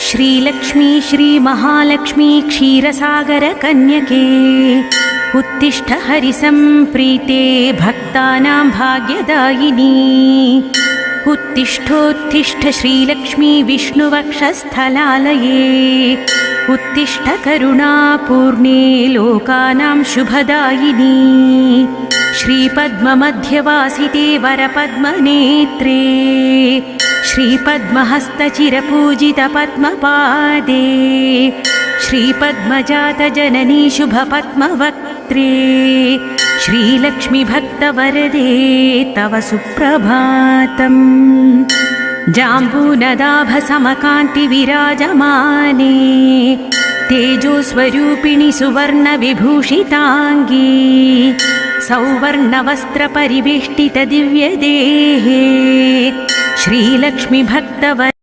श्रीलक्ष्मी श्रीमहालक्ष्मी क्षीरसागरकन्यके उत्तिष्ठ हरिसम्प्रीते भक्तानां भाग्यदायिनी उत्तिष्ठोत्तिष्ठ श्रीलक्ष्मी विष्णुवक्षस्थलालये उत्तिष्ठ करुणापूर्णे लोकानां शुभदायिनी श्रीपद्ममध्यवासिते वरपद्मनेत्रे श्रीपद्महस्तचिरपूजितपद्मपादे श्रीपद्मजातजननी शुभपद्मवक्त्रे श्रीलक्ष्मीभक्तवरदे तव सुप्रभातम्। जाम्बूनदाभसमकान्तिविराजमाने तेजोस्वरूपिणि सुवर्णविभूषिताङ्गी सौवर्णवस्त्रपरिवेष्टितदिव्यदेहे श्रीलक्ष्मीभक्तवरदे